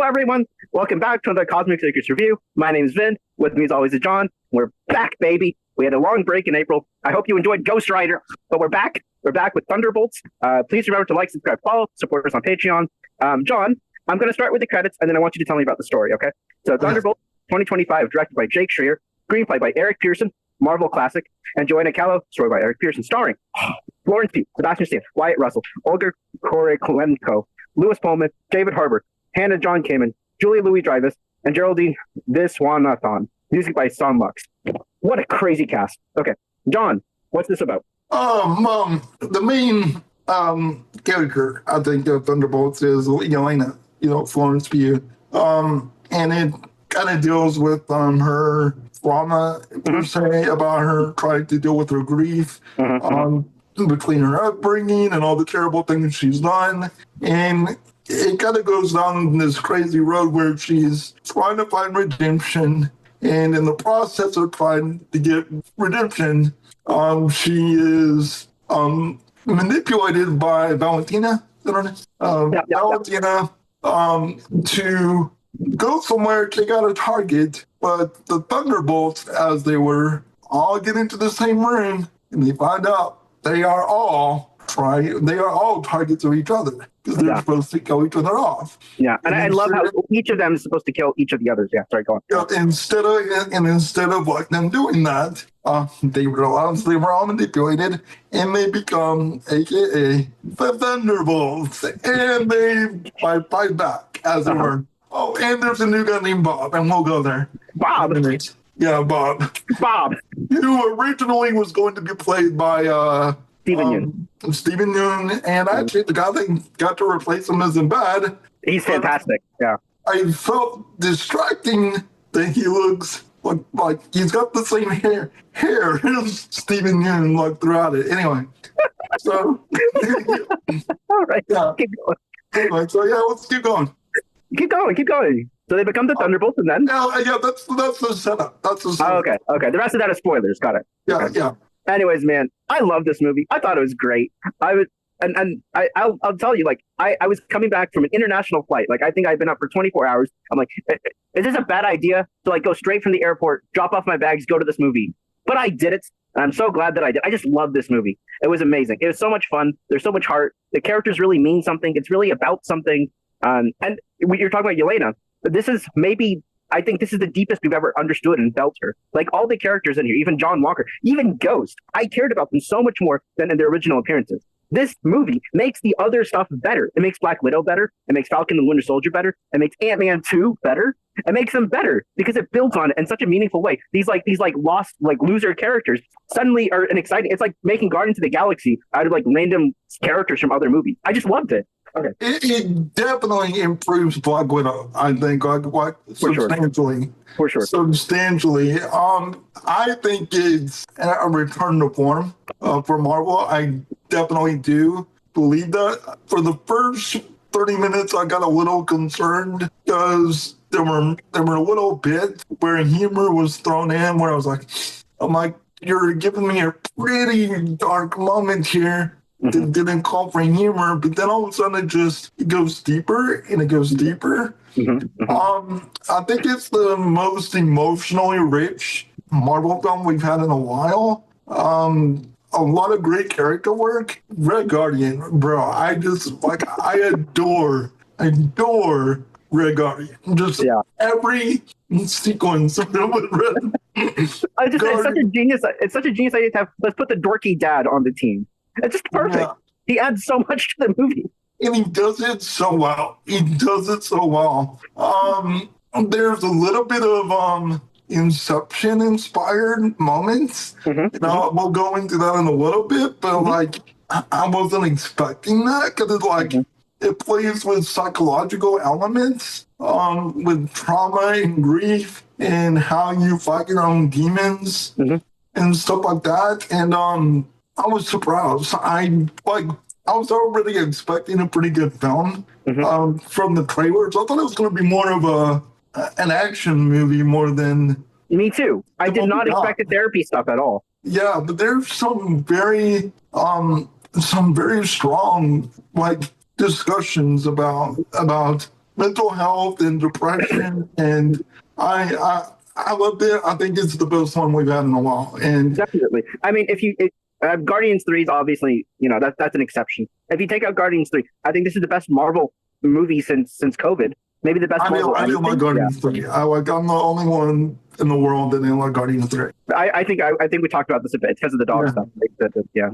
everyone. Welcome back to another Cosmic Secrets review. My name is Vin. With me as always is John. We're back, baby. We had a long break in April. I hope you enjoyed Ghost Rider, but we're back. We're back with Thunderbolts. Please remember to like, subscribe, follow, support us on Patreon. John, I'm going to start with the credits, and then I want you to tell me about the story, okay? So Thunderbolts 2025, directed by Jake Schreier, screenplay by Eric Pearson, Marvel Classic, and Joanna Callow, story by Eric Pearson, starring Florence Pugh, Sebastian Stan, Wyatt Russell, Olga Korylenko, Louis Pullman, David Harbour, Hannah John Kamen, Julia Louis-Dreyfus, and Geraldine Viswanathan. Music by Son Lux. What a crazy cast. Okay, John, what's this about? The main character, I think, of Thunderbolts is Yelena, Florence Pugh. And it kind of deals with her trauma, per se, about her trying to deal with her grief, between her upbringing and all the terrible things she's done. And it kind of goes down this crazy road where she's trying to find redemption. And in the process of trying to get redemption, she is manipulated by Valentina, Valentina, to go somewhere, take out a target. But the Thunderbolts, as they were all get into the same room, and they find out they are all targets of each other because they're supposed to kill each other off. Yeah, and I love how each of them is supposed to kill each of the others. Yeah, sorry, go on. Instead of like them doing that, they realized they were all manipulated, and they become AKA the Thunderbolts, and they fight back as it were. Oh, and there's a new guy named Bob, and we'll go there. Bob. Yeah, Bob. Bob. Who originally was going to be played by Stephen Yeun, and actually the guy that got to replace him isn't bad. He's fantastic. Yeah. I felt distracting that he looks like he's got the same hair as Stephen Yeun like throughout it. Anyway, so all right, yeah. Keep going. Anyway, so yeah, let's keep going. Keep going. So they become the Thunderbolts, and then that's the setup. That's the setup. Oh, okay. The rest of that is spoilers. Got it. Yeah, okay. Yeah. Anyways, man, I love this movie. I thought it was great. I'll tell you, like, I was coming back from an international flight. Like, I think I've been up for 24 hours. I'm like, is this a bad idea to like go straight from the airport, drop off my bags, go to this movie? But I did it. And I'm so glad that I did. I just love this movie. It was amazing. It was so much fun. There's so much heart. The characters really mean something. It's really about something. And you're talking about Yelena. I think this is the deepest we've ever understood and felt her. Like all the characters in here, even John Walker, even Ghost, I cared about them so much more than in their original appearances. This movie makes the other stuff better. It makes Black Widow better. It makes Falcon and Winter Soldier better. It makes Ant-Man 2 better. It makes them better because it builds on it in such a meaningful way. These lost, loser characters suddenly are an exciting. It's like making Guardians of the Galaxy out of like random characters from other movies. I just loved it. Okay. It definitely improves Black Widow, I think, like substantially. For sure. Substantially. I think it's a return to form for Marvel. I definitely do believe that. For the first 30 minutes, I got a little concerned because there were a little bit where humor was thrown in where I was like, you're giving me a pretty dark moment here. That didn't call for humor, but then all of a sudden it goes deeper and it goes deeper. I think it's the most emotionally rich Marvel film we've had in a while. A lot of great character work. Red Guardian, bro, I adore Red Guardian. Just every sequence with Red. It's such a genius. It's such a genius idea to have. Let's put the dorky dad on the team. It's just perfect. Yeah. He adds so much to the movie. And he does it so well. There's a little bit of Inception inspired moments. We'll go into that in a little bit, but I wasn't expecting that because it plays with psychological elements, with trauma and grief and how you fight your own demons and stuff like that. And I was surprised. I was already expecting a pretty good film from the trailers. I thought it was going to be more of an action movie more than. Me too. I did not expect the therapy stuff at all. Yeah, but there's some very strong discussions about mental health and depression, and I loved it. I think it's the best one we've had in a while. And Definitely. I mean, Guardians 3 is obviously, that's an exception. If you take out Guardians 3, I think this is the best Marvel movie since COVID. Maybe the best Marvel. I didn't like Guardians 3. I'm the only one in the world that didn't like Guardians 3. I think we talked about this a bit. It's because of the dog stuff. Yeah,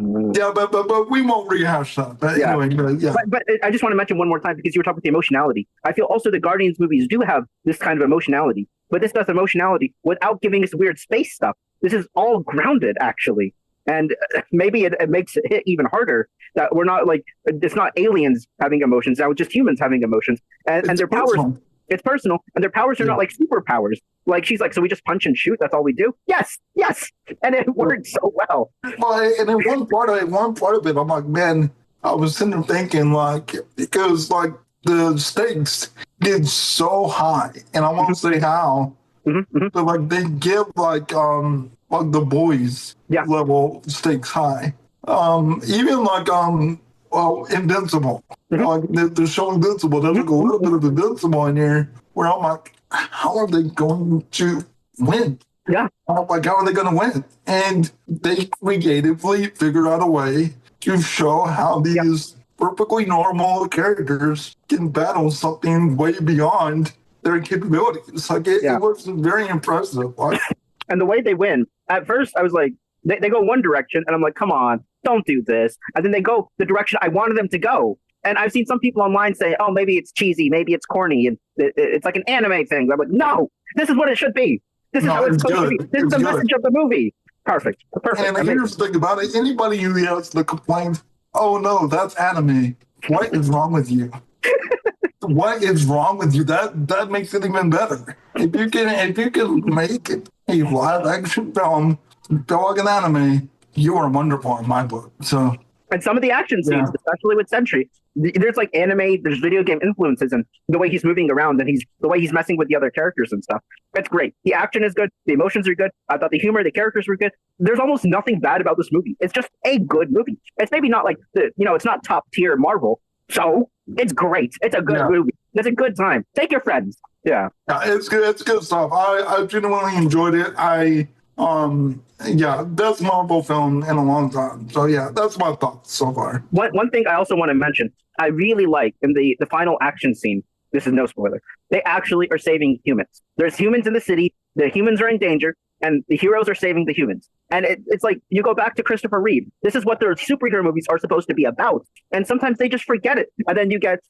but we won't rehash that. But anyway, yeah. But I just want to mention one more time, because you were talking about the emotionality. I feel also the Guardians movies do have this kind of emotionality, but this does emotionality without giving us weird space stuff. This is all grounded, actually. And maybe it makes it hit even harder that we're not it's not aliens having emotions, now it's just humans having emotions. And their powers, it's personal, and their powers are not like superpowers. Like, she's like, so we just punch and shoot, that's all we do? Yes. And it worked so well. Well, and in one part of it, I'm like, man, I was sitting there thinking, because the stakes get so high, and I won't say how, but they give the boys level stakes high. Even Invincible. The show Invincible, there's a little bit of Invincible in here where I'm like, how are they going to win? Yeah. I'm like, how are they going to win? And they creatively figure out a way to show how these perfectly normal characters can battle something way beyond their capabilities. It was very impressive. And the way they win, at first I was like, they go one direction, and I'm like, come on, don't do this. And then they go the direction I wanted them to go. And I've seen some people online say, oh, maybe it's cheesy, maybe it's corny, and it's like an anime thing. I'm like, no, this is what it should be. This is how it's supposed to be. This is the message of the movie. Perfect. And here's the thing about it. Anybody who has the complaint, oh, no, that's anime. What is wrong with you? What is wrong with you? That makes it even better. If you can make a live action film feel like an anime, you are wonderful in my book. So, and some of the action scenes, especially with Sentry, there's anime, there's video game influences, and the way he's moving around, and the way he's messing with the other characters and stuff. It's great. The action is good. The emotions are good. I thought the humor, the characters were good. There's almost nothing bad about this movie. It's just a good movie. It's maybe not it's not top tier Marvel. So it's great. It's a good movie. It's a good time. Take your friends. Yeah, it's good. It's good stuff. I genuinely enjoyed it. Best Marvel film in a long time. So that's my thoughts so far. One thing I also want to mention, I really like in the final action scene. This is no spoiler. They actually are saving humans. There's humans in the city. The humans are in danger, and the heroes are saving the humans. And it's like, you go back to Christopher Reeve. This is what their superhero movies are supposed to be about. And sometimes they just forget it. And then you get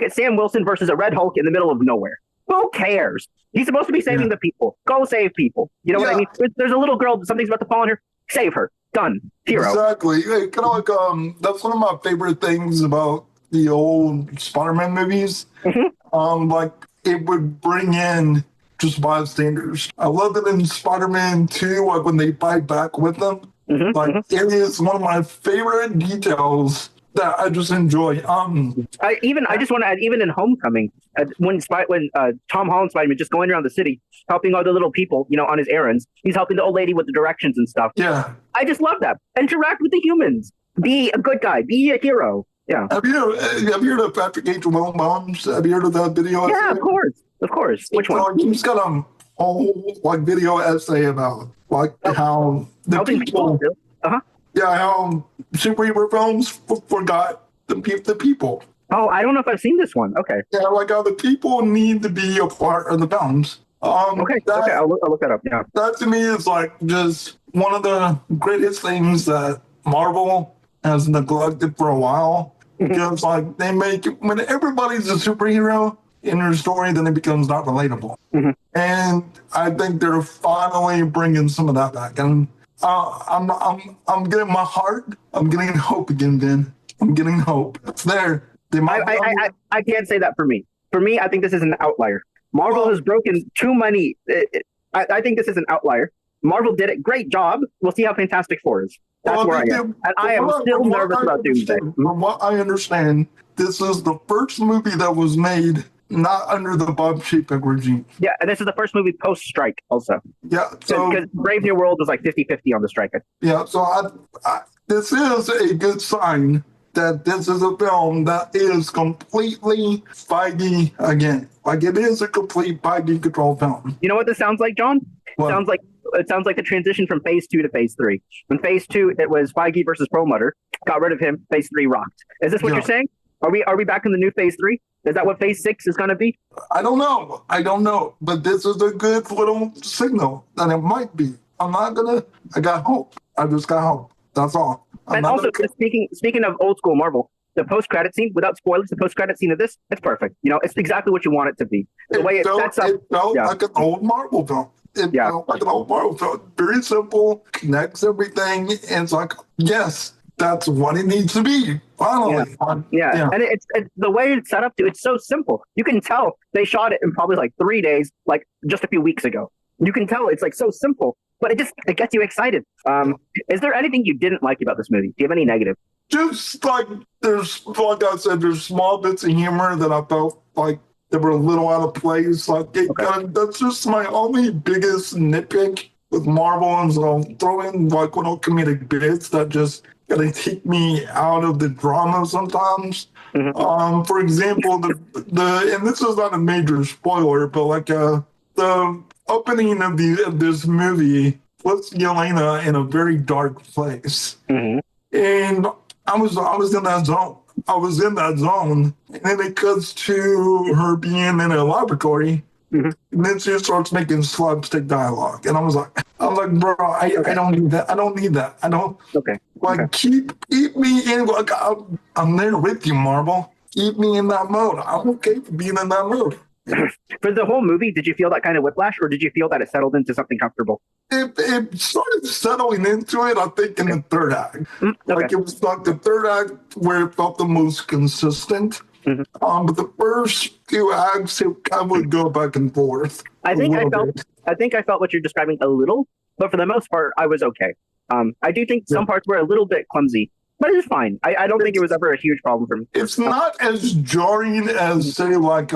Sam Wilson versus a Red Hulk in the middle of nowhere. Who cares? He's supposed to be saving the people. Go save people. You know what I mean? There's a little girl, something's about to fall on her. Save her. Done. Hero. Exactly. Kind of that's one of my favorite things about the old Spider-Man movies. It would bring in just bystanders. I love it in Spider-Man 2, when they fight back with them. It is one of my favorite details that I just enjoy. I just want to add, even in Homecoming, when Tom Holland Spider-Man just going around the city helping all the little people, on his errands, he's helping the old lady with the directions and stuff. Yeah, I just love that. Interact with the humans. Be a good guy. Be a hero. Yeah. Have you heard of Patrick H. Wilmots? Have you heard of that video? Yeah, of course. Which one? He's got a whole video essay about how the people. Yeah, how superhero films forgot the people. Oh, I don't know if I've seen this one. Okay. Yeah, how the people need to be a part of the films. Okay, I'll look that up. Yeah. That to me is just one of the greatest things that Marvel has neglected for a while. Because they make it, when everybody's a superhero in their story, then it becomes not relatable. And I think they're finally bringing some of that back. And I'm getting my heart. I'm getting hope again, Ben. I'm getting hope. It's there. I can't say that for me. For me, I think this is an outlier. Marvel has broken too many. I think this is an outlier. Marvel did it. Great job. We'll see how Fantastic Four is. That's where I am. And I am still nervous about Doomsday. From what I understand, this is the first movie that was made not under the Bob Chapek regime. Yeah, and this is the first movie post-strike also. Yeah. So because Brave New World was 50-50 on the strike. Yeah, so this is a good sign that this is a film that is completely Feige again. Like, it is a complete Feige control film. You know what this sounds like, John? What? It sounds like the transition from Phase 2 to Phase 3. In Phase 2, it was Feige versus Perlmutter. Got rid of him. Phase 3 rocked. Is this what you're saying? Are we back in the new Phase 3? Is that what Phase 6 is going to be? I don't know. But this is a good little signal that it might be. I got hope. I just got hope. That's all. And also, speaking of old school Marvel, the post-credit scene, without spoilers, the post-credit scene of this, it's perfect. You know, it's exactly what you want it to be. It felt like an old Marvel film. It felt like an old Marvel film. Very simple, connects everything, and it's like, yes, that's what it needs to be. Finally. Yeah. And it's the way it's set up to, it's so simple. You can tell they shot it in probably like 3 days, like just a few weeks ago. You can tell it's like so simple, but it gets you excited. Is there anything you didn't like about this movie? Do you have any negative? Just like like I said, there's small bits of humor that I felt like they were a little out of place. Like that's just my only biggest nitpick with Marvel, and so I'll throw in like little comedic bits that just kind of take me out of the drama sometimes. Mm-hmm. For example, the and this is not a major spoiler, but like the opening of this movie puts Yelena in a very dark place, and I was in that zone. And then it cuts to her being in a laboratory, and then she starts making slapstick dialogue, and I was like, bro, I don't need that. I don't need that. I don't. Keep me in. Like, I'm there with you, Marvel. Keep me in that mode. I'm okay for being in that mode. For the whole movie, did you feel that kind of whiplash, or did you feel that it settled into something comfortable? It started settling into it, I think, in the third act. Like, it was like the third act where it felt the most consistent. But the first few acts, I would go back and forth. I think I felt what you're describing a little, but for the most part, I was okay. I do think some parts were a little bit clumsy, but it was fine. I don't think it was ever a huge problem for me. It's not as jarring as, say, like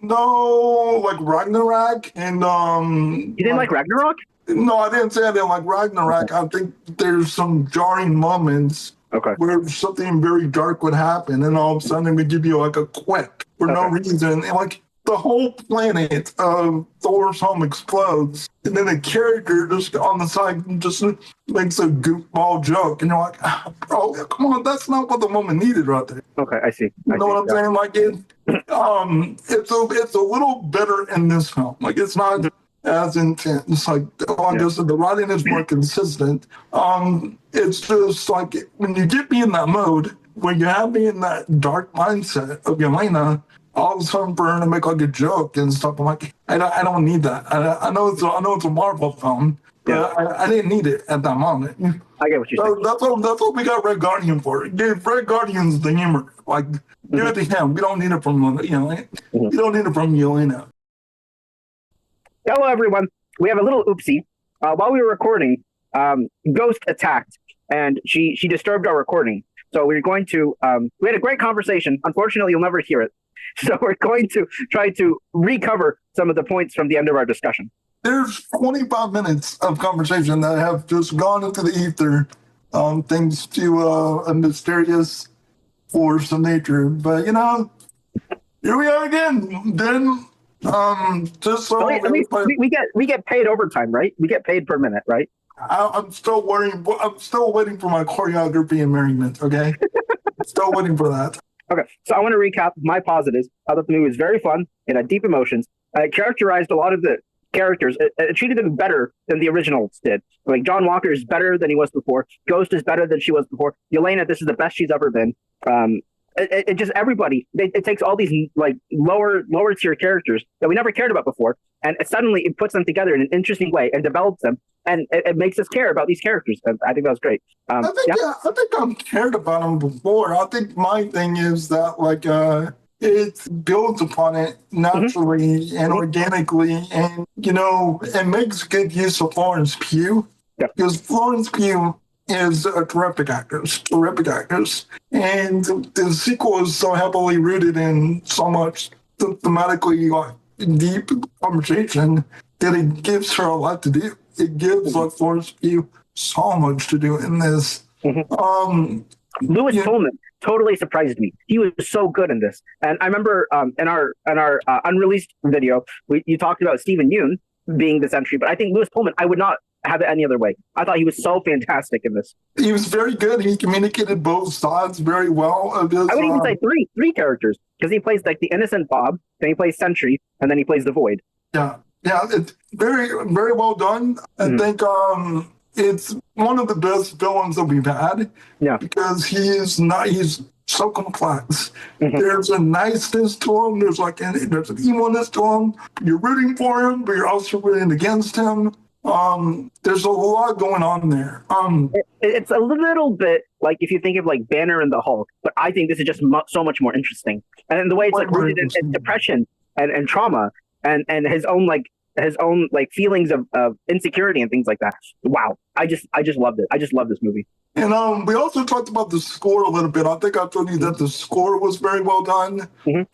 no, like Ragnarok and You didn't like Ragnarok? No, I didn't say I didn't like Ragnarok. I think there's some jarring moments where something very dark would happen, and all of a sudden it would give you like a quake for no reason, and like the whole planet of Thor's home explodes, and then a character just on the side just makes a goofball joke, and you're like, bro, come on, that's not what the moment needed right there. Okay, I see. You know what I'm saying? Like it's a little better in this film. Like, it's not as intense. Like, like I said, the writing is more consistent. It's just like when you get me in that mode, when you have me in that dark mindset of Yelena, all of a sudden for her to make like a joke and stuff, I'm like, I don't need that. I know it's a Marvel film, but I didn't need it at that moment. I get what you're saying. That's what we got Red Guardian for. Give Red Guardian's the humor. Like, give it to him. We don't need it from you don't need it from Yelena. Hello, everyone. We have a little oopsie. While we were recording, Ghost attacked, and she disturbed our recording. So we're going to. We had a great conversation. Unfortunately, you'll never hear it. So we're going to try to recover some of the points from the end of our discussion. There's 25 minutes of conversation that have just gone into the ether, thanks to a mysterious force of nature. But here we are again. Then, just so we get paid overtime, right? We get paid per minute, right? I'm still waiting for my choreography and merriment. Okay, still waiting for that. Okay, so I want to recap my positives. I thought the movie was very fun. It had deep emotions. It characterized a lot of the characters. It treated them better than the originals did. Like, John Walker is better than he was before. Ghost is better than she was before. Yelena, this is the best she's ever been. It just everybody. It takes all these like lower tier characters that we never cared about before, and suddenly it puts them together in an interesting way and develops them, and it makes us care about these characters. And I think that was great. I think I've cared about them before. I think my thing is that like it builds upon it naturally and organically, and it makes good use of Florence Pugh, because Florence Pugh is a terrific actress, and the sequel is so heavily rooted in so much thematically deep conversation that it gives her a lot to do. It gives Florence Pugh so much to do in this. Louis Yeah. Pullman totally surprised me. He was so good in this. And I remember in our unreleased video, you talked about Stephen Yeun being the Sentry, but I think Louis Pullman, I would not have it any other way. I thought he was so fantastic in this. He was very good. He communicated both sides very well of his. I would even say three characters because he plays like the innocent Bob, then he plays Sentry, and then he plays the Void. Yeah, yeah, it's very, very well done. I think it's one of the best villains that we've had. Yeah, because he's so complex. There's a niceness to him. There's an evilness to him. You're rooting for him, but you're also rooting against him. There's a lot going on there. It's a little bit like if you think of like Banner and the Hulk, but I think this is just so much more interesting. And the way it's like rooted in depression and trauma and his own feelings of insecurity and things like that. Wow, I just loved it. I just love this movie. And we also talked about the score a little bit. I think I told you that the score was very well done.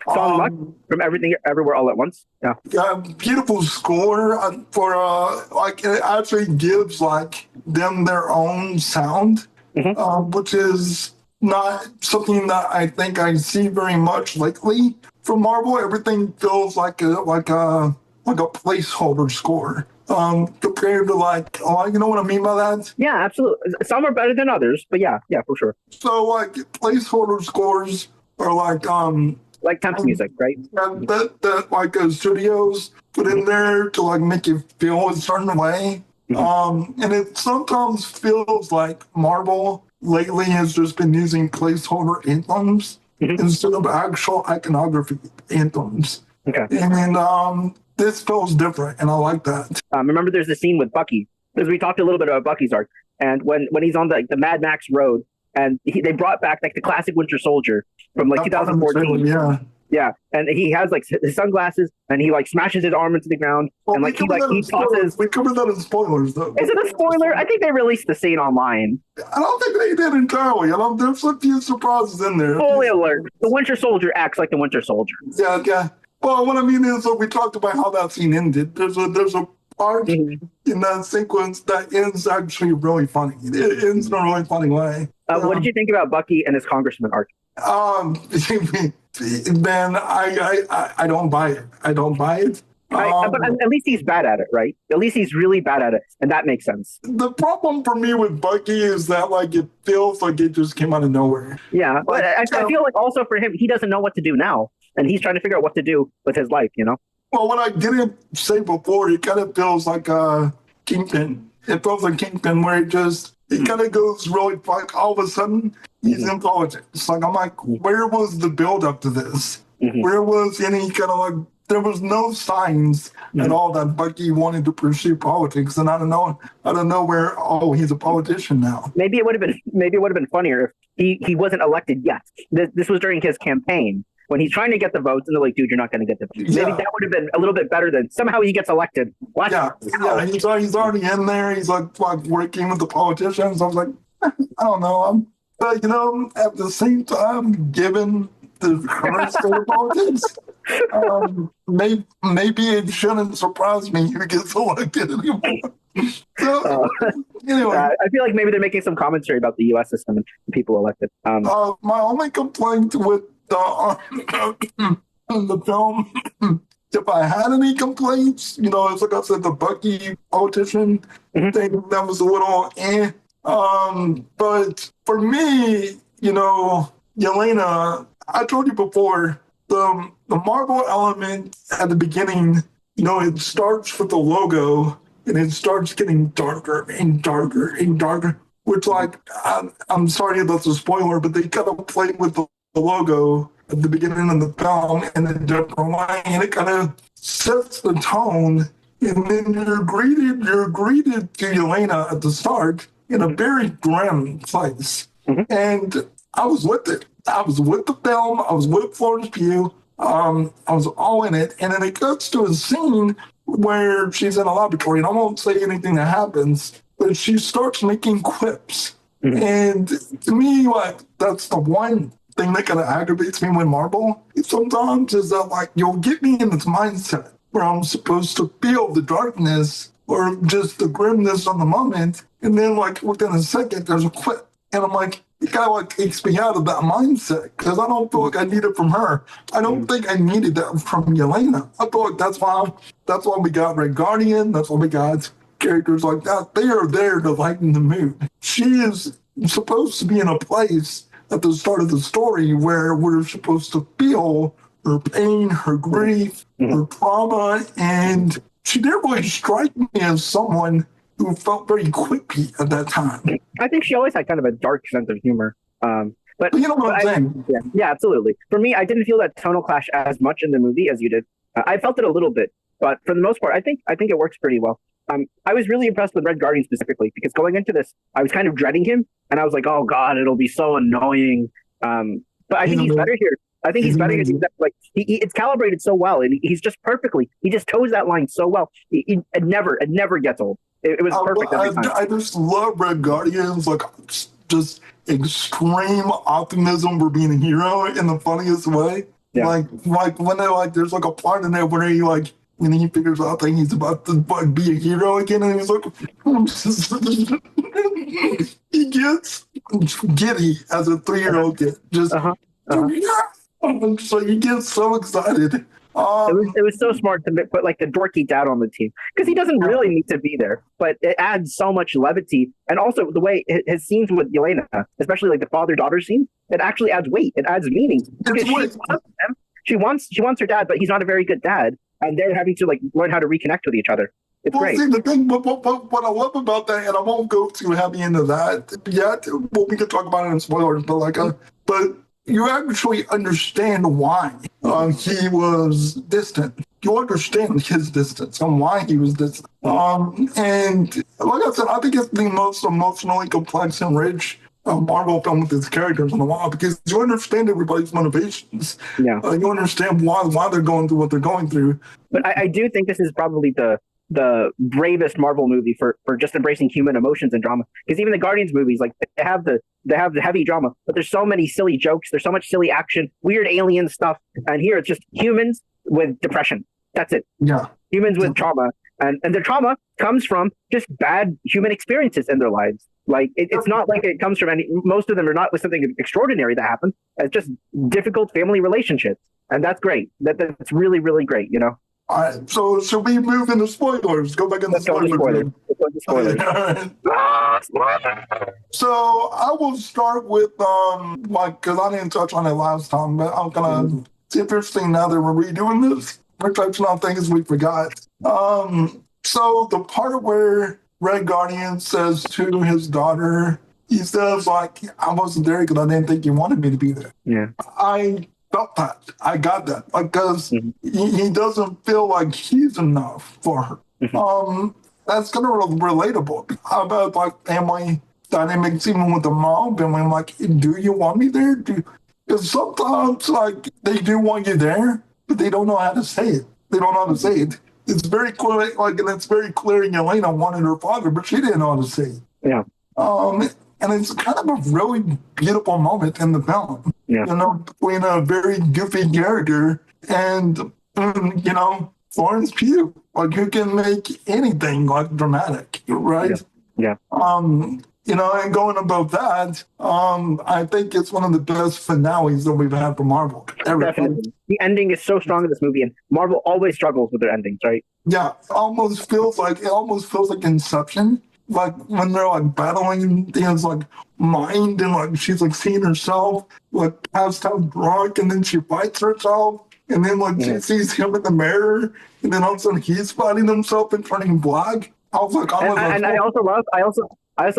Song Luck from Everything Everywhere All at Once. Yeah, beautiful score for it actually gives like them their own sound, which is not something that I think I see very much lately from Marvel. Everything feels like a placeholder score. Compared to you know what I mean by that? Yeah, absolutely. Some are better than others, but yeah, for sure. So like placeholder scores are like temps music, right? That studios put in there to like make you feel a certain way. And it sometimes feels like Marvel lately has just been using placeholder anthems instead of actual iconography anthems. Okay. And this feels different, and I like that. Remember, there's the scene with Bucky, because we talked a little bit about Bucky's arc, and when he's on the Mad Max road, and they brought back like the classic Winter Soldier from like 2014. Yeah, and he has like his sunglasses, and he like smashes his arm into the ground, and like he tosses. We covered that in spoilers, though. Is it a spoiler? I think they released the scene online. I don't think they did entirely. There's a few surprises in there. Spoiler alert: the Winter Soldier acts like the Winter Soldier. Yeah. Well, what I mean is, we talked about how that scene ended. There's a part in that sequence that ends actually really funny. It ends in a really funny way. What did you think about Bucky and his congressman arc? Man, I don't buy it. I don't buy it. But at least he's bad at it, right? At least he's really bad at it, and that makes sense. The problem for me with Bucky is that it feels like it just came out of nowhere. Yeah, but I feel like also for him, he doesn't know what to do now, and he's trying to figure out what to do with his life. Well, what I didn't say before, it kind of feels like Kingpin. It feels like Kingpin, where it kind of goes really all of a sudden he's in politics. I'm like, where was the build up to this? Where was any kind of there was no signs at all that Bucky wanted to pursue politics, and I don't know where. Oh, he's a politician now. Maybe it would have been funnier if he wasn't elected yet. This was during his campaign when he's trying to get the votes, and they're like, "Dude, you're not going to get the votes." Maybe that would have been a little bit better than somehow he gets elected. What? Yeah. He's already in there. He's like working with the politicians. I was like, I don't know. But at the same time, given the current state of politics. Maybe it shouldn't surprise me who gets elected anymore. So, anyway, I feel like maybe they're making some commentary about the U.S. system and people elected. My only complaint with the film, if I had any complaints, it's like I said, the Bucky politician thing that was a little but for me, Yelena, I told you before. The Marvel element at the beginning, it starts with the logo and it starts getting darker and darker and darker. Which, I'm sorry that's a spoiler, but they kind of play with the logo at the beginning of the film in a different way, and it kind of sets the tone. And then you're greeted to Yelena at the start in a very grim place, and I was with it. I was with the film. I was with Florence Pugh. I was all in it. And then it gets to a scene where she's in a laboratory, and I won't say anything that happens, but she starts making quips. And to me, that's the one thing that kind of aggravates me with Marvel. Sometimes is that, you'll get me in this mindset where I'm supposed to feel the darkness or just the grimness of the moment. And then, within a second, there's a quip. And I'm like, it kind of like takes me out of that mindset because I don't feel like I need it from her. I don't think I needed that from Yelena. I feel like that's why we got Red Guardian. That's why we got characters like that. They are there to lighten the mood. She is supposed to be in a place at the start of the story where we're supposed to feel her pain, her grief, her trauma, and she didn't really strike me as someone who felt very quippy at that time. I think she always had kind of a dark sense of humor. But you know what I'm saying? Yeah, absolutely. For me, I didn't feel that tonal clash as much in the movie as you did. I felt it a little bit, but for the most part, I think it works pretty well. I was really impressed with Red Guardian specifically because going into this, I was kind of dreading him, and I was like, "Oh God, it'll be so annoying." But I think he's better here. I think he's better here. Like it's calibrated so well, and he's just perfectly. He just toes that line so well. It never gets old. It was perfect every time. I just love Red Guardians, like just extreme optimism for being a hero in the funniest way. Yeah. Like when they there's like a part in there where he when he figures out that he's about to be a hero again, and he's like, he gets giddy as a 3-year-old kid. Just so he gets so excited. It was so smart to put like the dorky dad on the team because he doesn't really need to be there, but it adds so much levity, and also the way his scenes with Yelena, especially like the father-daughter scene, it actually adds weight. It adds meaning because she wants her dad, but he's not a very good dad, and they're having to like learn how to reconnect with each other. It's great. See, the thing, what I love about that, and I won't go too heavy into that yet. Well, we can talk about it in spoilers, but you actually understand why he was distant. You understand his distance and why he was distant. And like I said, I think it's the most emotionally complex and rich Marvel film with its characters in a while because you understand everybody's motivations. Yeah. You understand why they're going through what they're going through. But I do think this is probably the bravest Marvel movie for just embracing human emotions and drama. Because even the Guardians movies, like they have the heavy drama, but there's so many silly jokes, there's so much silly action, weird alien stuff, and here it's just humans with depression. That's it. Yeah. Humans with trauma. And their trauma comes from just bad human experiences in their lives. Like it's not like it comes from most of them are not with something extraordinary that happened. It's just difficult family relationships. And that's great. That's really, really great, you know? All right, so should we move into spoilers? Go back into spoilers. Spoilers. So I will start with because I didn't touch on it last time, but I'm gonna see if there's thing now that we're redoing this. We're touching on things we forgot. So the part where Red Guardian says to his daughter, he says I wasn't there because I didn't think you wanted me to be there. Yeah. I felt that. I got that because he doesn't feel like he's enough for her. That's kind of relatable. How about family dynamics, even with the mom? And I'm like, do you want me there? Because sometimes they do want you there, but they don't know how to say it. They don't know how to say it. It's very clear, and it's very clear. Yelena wanted her father, but she didn't know how to say it. Yeah. And it's kind of a really beautiful moment in the film. Yeah. Between a very goofy character and, Florence Pugh, who can make anything dramatic, right? Yeah. And going above that, I think it's one of the best finales that we've had for Marvel ever. Definitely. The ending is so strong in this movie, and Marvel always struggles with their endings, right? Yeah. It almost feels like Inception. When they're battling his mind and she's seeing herself passed out drunk, and then she fights herself, and then she sees him in the mirror, and then all of a sudden he's fighting himself and turning black. I was like, I also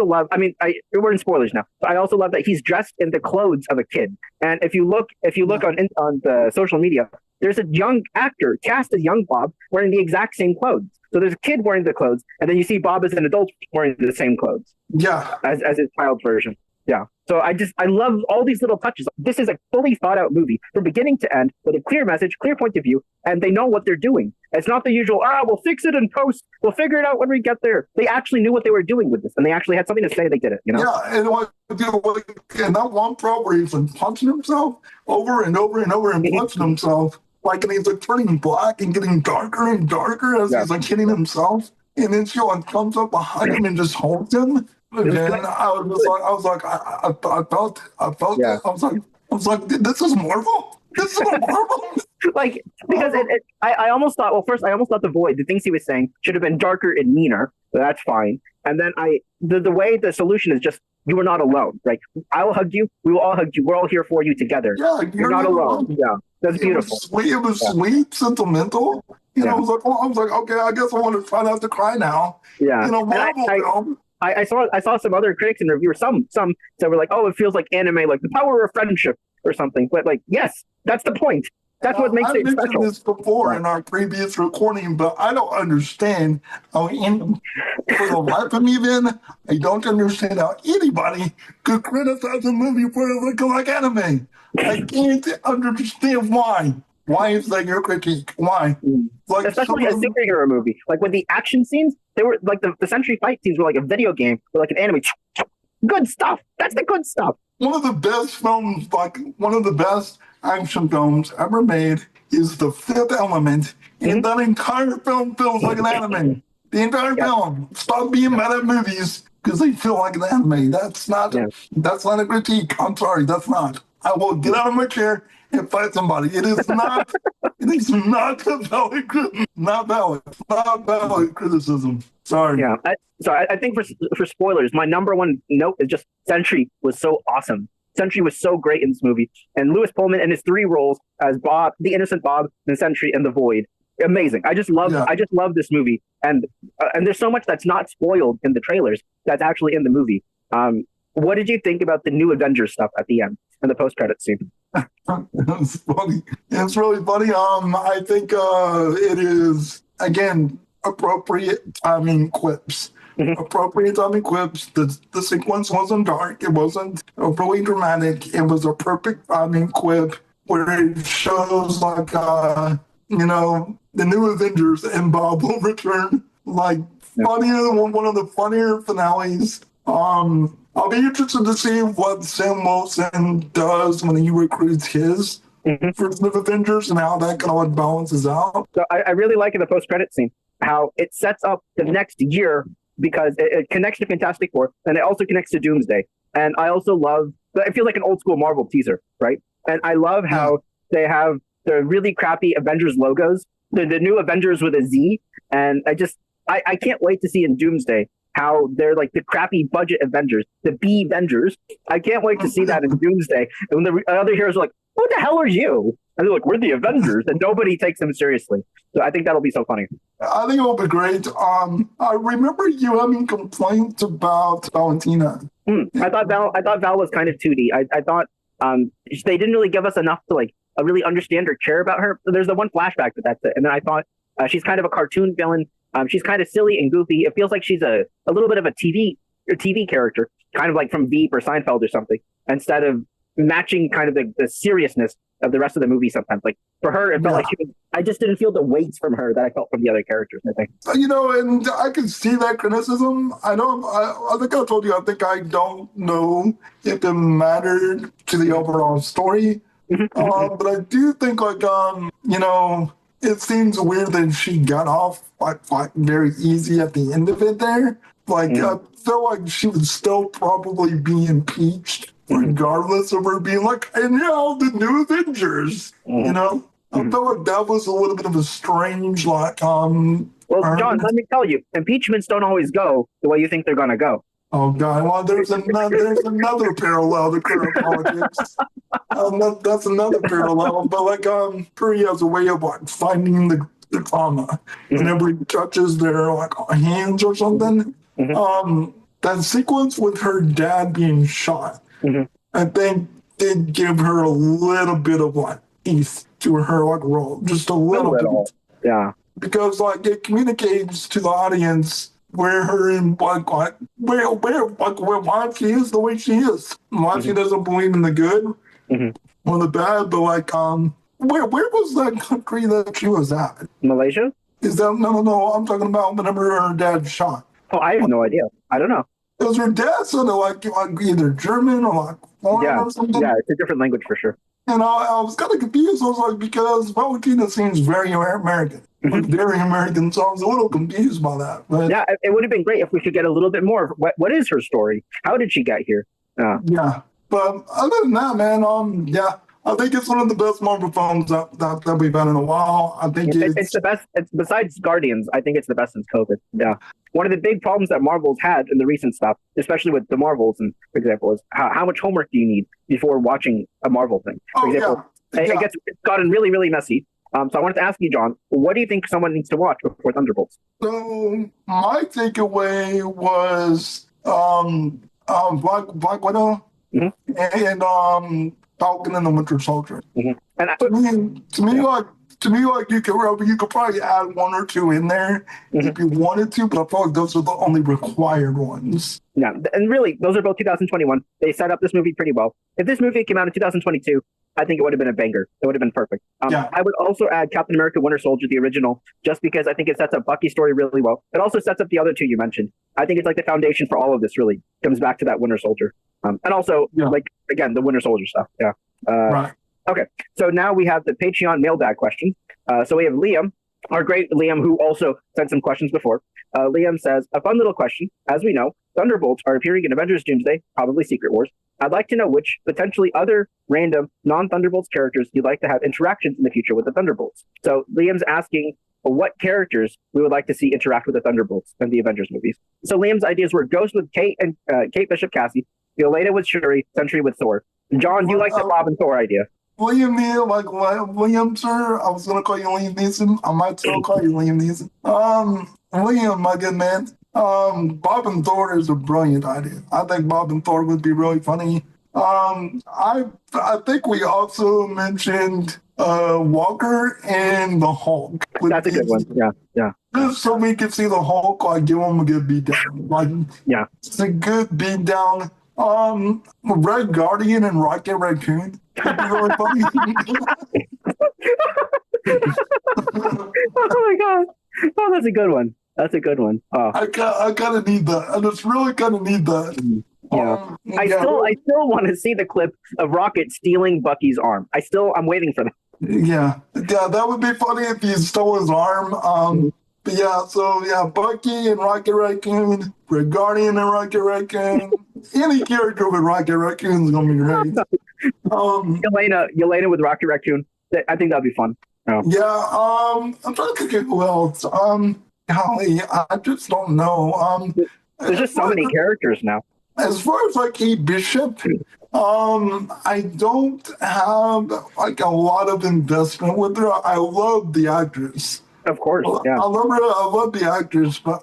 love. I mean, we're in spoilers now. But I also love that he's dressed in the clothes of a kid. And if you look on the social media, there's a young actor cast as young Bob wearing the exact same clothes. So there's a kid wearing the clothes, and then you see Bob as an adult wearing the same clothes. Yeah, as his child version. Yeah. So I love all these little touches. This is a fully thought out movie from beginning to end with a clear message, clear point of view, and they know what they're doing. It's not the usual, we'll fix it in post. We'll figure it out when we get there. They actually knew what they were doing with this, and they actually had something to say they did it, Yeah, and and that one part where he's punching himself over and over and over and punching himself, and he's turning black and getting darker and darker as he's hitting himself. And then she comes up behind him and just holds him. It was Again, good. I felt Yeah. it. I was like, this is Marvel. This is Marvel. Like because I almost thought, well, first I almost thought the Void, the things he was saying should have been darker and meaner, but that's fine. And then the way the solution is just, you are not alone. Like, I will hug you, we will all hug you, we're all here for you together. Yeah, You're not alone. Yeah, that's beautiful. It was Yeah. sweet, sentimental. Yeah. I was like, okay, I guess I want to try not to cry now. Yeah. Marvel film. I saw some other critics and reviewers. Some that were like, oh, it feels like anime, like the power of friendship or something. But like, yes, that's the point. That's what makes I it mentioned special. this before Yeah. in our previous recording, but I don't understand how, for the life of me, Vin, I don't understand how anybody could criticize a movie for it looking like anime. I can't understand why. Why is that your critique? Why? Like, Especially a superhero movie. Like when the action scenes, they were like the Sentry fight scenes were like a video game or like an anime. Good stuff. That's the good stuff. one of the best films, like one of the best action films ever made, is The Fifth Element, and that entire film feels like an anime. The entire film. Stop being mad at movies because they feel like an anime. That's not a critique. I'm sorry, that's not. I will get out of my chair and fight somebody. It is not. It is not a valid. Not valid. Not valid criticism. Sorry. Yeah. I think for spoilers, my number one note is just Sentry was so awesome. Sentry was so great in this movie, and Louis Pullman and his three roles as Bob, the innocent Bob, the Sentry, and the Void, amazing. I just love this movie, and there's so much that's not spoiled in the trailers that's actually in the movie. What did you think about the new Avengers stuff at the end and the post-credit scene? It's funny. It's really funny. I think it is again appropriate timing quips. Appropriate timing quips. The sequence wasn't dark. It wasn't overly dramatic. It was a perfect timing quip where it shows like the new Avengers and Bob will return. Like funnier, one of the funnier finales. I'll be interested to see what Sam Wilson does when he recruits his version of Avengers and how that kind of balances out. So I really like in the post-credit scene how it sets up the next year because it connects to Fantastic Four and it also connects to Doomsday. And I also love, it feels like an old school Marvel teaser, right? And I love how they have the really crappy Avengers logos, the new Avengers with a Z. And I can't wait to see in Doomsday how they're like the crappy budget Avengers, the B Avengers. I can't wait to see that in Doomsday. And when the other heroes are like, "What the hell are you?" And they're like, "We're the Avengers," and nobody takes them seriously. So I think that'll be so funny. I think it will be great. I remember you having complaints about Valentina. I thought Val was kind of 2D. I thought they didn't really give us enough to like really understand or care about her. There's the one flashback, but that's it. And then I thought she's kind of a cartoon villain. She's kind of silly and goofy. It feels like she's a little bit of a TV character, kind of like from Veep or Seinfeld or something, instead of matching kind of the seriousness of the rest of the movie sometimes. Like for her, it felt like I just didn't feel the weight from her that I felt from the other characters, I think. And I can see that criticism. I think I told you, I think I don't know if it mattered to the overall story. But I do think it seems weird that she got off like very easy at the end of it there. Like I feel like she would still probably be impeached regardless of her being like, and now the new Avengers. I felt like that was a little bit of a strange Well, John, let me tell you, impeachments don't always go the way you think they're gonna go. Oh God! Well, there's another parallel to current politics. That's another parallel. But like, Curry has a way of like finding the trauma whenever he touches their like hands or something. That sequence with her dad being shot, I think did give her a little bit of like teeth to her like role, just a little bit. Yeah. Because like it communicates to the audience where her and why she is the way she is. Why she doesn't believe in the good or the bad, but like where was that country that she was at? Malaysia? Is that no, I'm talking about whenever her dad shot. Oh, I have no idea. I don't know. It was her dad sounded like either German or like foreign or something. Yeah, it's a different language for sure. And I was kind of confused. I was like, because Valentina seems very American. Like, very American, so I was a little confused by that. But Yeah, it would have been great if we could get a little bit more. What is her story? How did she get here? yeah. But other than that, man, yeah, I think it's one of the best Marvel films that we've had in a while. I think It's the best. It's besides Guardians. I think it's the best since COVID. Yeah. One of the big problems that Marvel's had in the recent stuff, especially with the Marvels, and for example, is how much homework do you need before watching a Marvel thing? For example, it's gotten really, really messy. So I wanted to ask you, John, what do you think someone needs to watch before Thunderbolts? So my takeaway was Black Widow and Falcon and the Winter Soldier. And To me, like you could probably add one or two in there if you wanted to, but I feel like those are the only required ones. Yeah, and really, those are both 2021. They set up this movie pretty well. If this movie came out in 2022, I think it would have been a banger. It would have been perfect. I would also add Captain America: Winter Soldier, the original, just because I think it sets up Bucky's story really well. It also sets up the other two you mentioned. I think it's like the foundation for all of this. Really comes back to that Winter Soldier, and also like again the Winter Soldier stuff. Yeah. Right. Okay, so now we have the Patreon mailbag question. So we have Liam, our great Liam, who also sent some questions before. Liam says, a fun little question. As we know, Thunderbolts are appearing in Avengers Doomsday, probably Secret Wars. I'd like to know which potentially other random non-Thunderbolts characters you'd like to have interactions in the future with the Thunderbolts. So Liam's asking what characters we would like to see interact with the Thunderbolts in the Avengers movies. So Liam's ideas were Ghost with Kate and Kate Bishop Cassie, Yelena with Shuri, Sentry with Thor. John, do you like the Bob and Thor idea? William, sir. I was gonna call you Liam Neeson. I might still call you Liam Neeson. Liam, my good man. Bob and Thor is a brilliant idea. I think Bob and Thor would be really funny. I think we also mentioned Walker and the Hulk. That's a good one. Yeah. Just so we can see the Hulk, like give him a good beat down. Like it's a good beat down. Red Guardian and Rocket Raccoon. That'd be really funny. Oh my god! Oh, that's a good one. That's a good one. Oh. I kind of need that. I just really kind of need that. Yeah. I still want to see the clip of Rocket stealing Bucky's arm. I'm waiting for that. Yeah, that would be funny if he stole his arm. But yeah, Bucky and Rocket Raccoon, Red Guardian and Rocket Raccoon. Any character with Rocket Raccoon is gonna be great. Yelena with Rocket Raccoon. I think that'd be fun. Oh. Yeah. I'm trying to think of who else. Golly, I just don't know. There's just so many characters now. As far as like Kate Bishop, I don't have like a lot of investment with her. I love the actress. Of course, yeah. I love her. I love the actress, but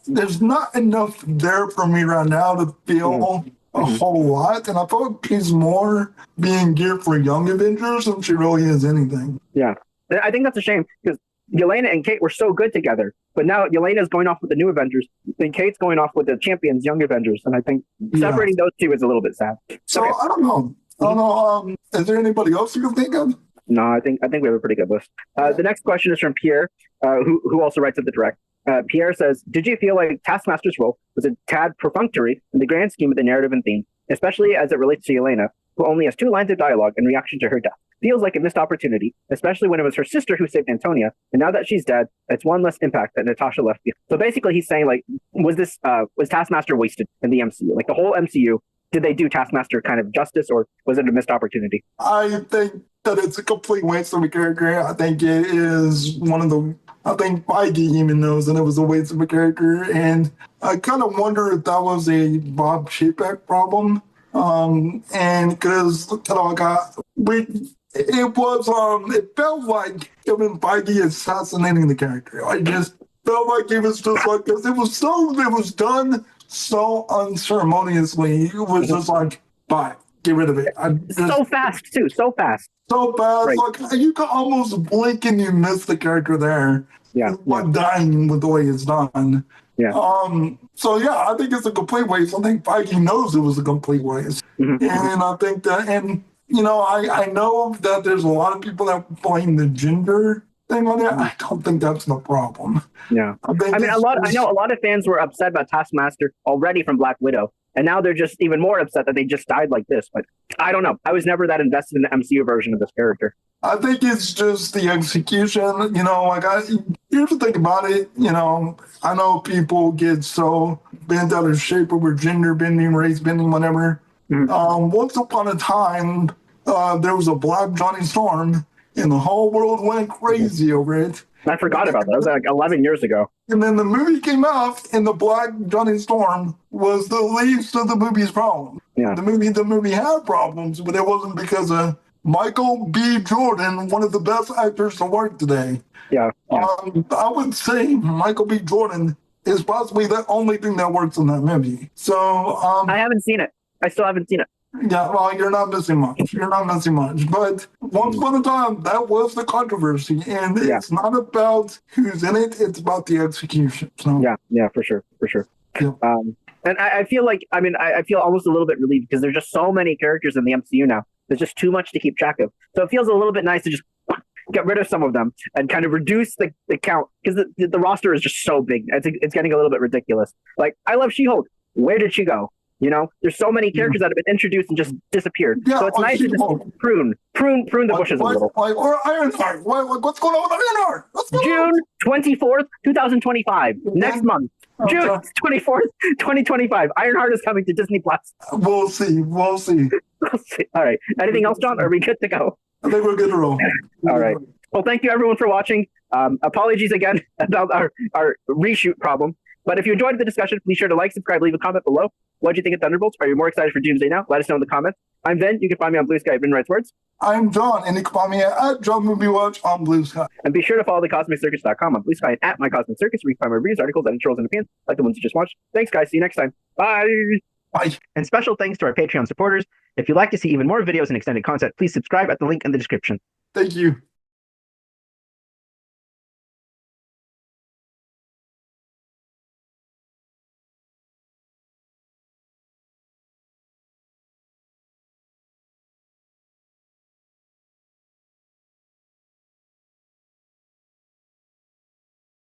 there's not enough there for me right now to feel a whole lot. And I feel like she's more being geared for young Avengers than she really is anything. Yeah, I think that's a shame because Yelena and Kate were so good together, but now Yelena's going off with the new Avengers, and Kate's going off with the Champions Young Avengers, and I think separating those two is a little bit sad. So I don't know. Is there anybody else you can think of? No, I think we have a pretty good list. The next question is from Pierre, who also writes at the direct. Pierre says, did you feel like Taskmaster's role was a tad perfunctory in the grand scheme of the narrative and theme, especially as it relates to Yelena, who only has 2 lines of dialogue in reaction to her death? Feels like a missed opportunity, especially when it was her sister who saved Antonia, and now that she's dead, it's one less impact that Natasha left behind. So basically he's saying, like, was Taskmaster wasted in the MCU? Like, the whole MCU, did they do Taskmaster kind of justice, or was it a missed opportunity? I think that it's a complete waste of a character. I think it is I think Feige even knows that it was a waste of a character, and I kind of wonder if that was a Bob Chapek problem. And because it felt like Kevin Feige assassinating the character. I just felt like it was just like, because it was done so unceremoniously. It was just like, bye, get rid of it. So fast too, so fast. Right. Like you can almost blink and you miss the character there. Yeah, like dying with the way it's done. Yeah. So yeah, I think it's a complete waste. I think Feige knows it was a complete waste, and I think that, and I know that there's a lot of people that blame the gender thing on it. I don't think that's the problem. Yeah. I know a lot of fans were upset about Taskmaster already from Black Widow, And now they're just even more upset that they just died like this. But I don't know. I was never that invested in the MCU version of this character. I think it's just the execution. You know, like you have to think about it. You know, I know people get so bent out of shape over gender bending, race bending, whatever. Once upon a time, there was a Black Johnny Storm, and the whole world went crazy over it. I forgot about that. It was like 11 years ago. And then the movie came out, and the Black Johnny Storm was the least of the movie's problem. Yeah. The movie had problems, but it wasn't because of Michael B. Jordan, one of the best actors to work today. Yeah. I would say Michael B. Jordan is possibly the only thing that works in that movie. So I haven't seen it. I still haven't seen it. Yeah, well, you're not missing much. But once upon a time, that was the controversy, and it's not about who's in it; it's about the execution. So. Yeah, for sure. Yeah. And I feel like, I feel almost a little bit relieved because there's just so many characters in the MCU now. There's just too much to keep track of. So it feels a little bit nice to just get rid of some of them and kind of reduce the count because the roster is just so big. It's getting a little bit ridiculous. Like, I love She-Hulk. Where did she go? You know, there's so many characters that have been introduced and just disappeared. So it's nice to just prune the bushes a little. Or Ironheart. What's going on with Ironheart? June 24th, 2025. Next month. June 24th, 2025. Ironheart is coming to Disney Plus. We'll see. All right. Anything else, John? Are we good to go? I think we're good to roll. All right. Well, thank you, everyone, for watching. Apologies again about our reshoot problem. But if you enjoyed the discussion, please sure to like, subscribe, leave a comment below. What do you think of Thunderbolts? Are you more excited for Doomsday now? Let us know in the comments. I'm Vin. You can find me on Blue Sky at Vin Writes Words. I'm John, and you can find me at John Movie Watch on Blue Sky. And be sure to follow thecosmiccircus.com on Blue Sky and at My Cosmic Circus, where you can find my reviews, articles, and trolls and opinions, like the ones you just watched. Thanks, guys. See you next time. Bye. Bye. And special thanks to our Patreon supporters. If you'd like to see even more videos and extended content, please subscribe at the link in the description. Thank you.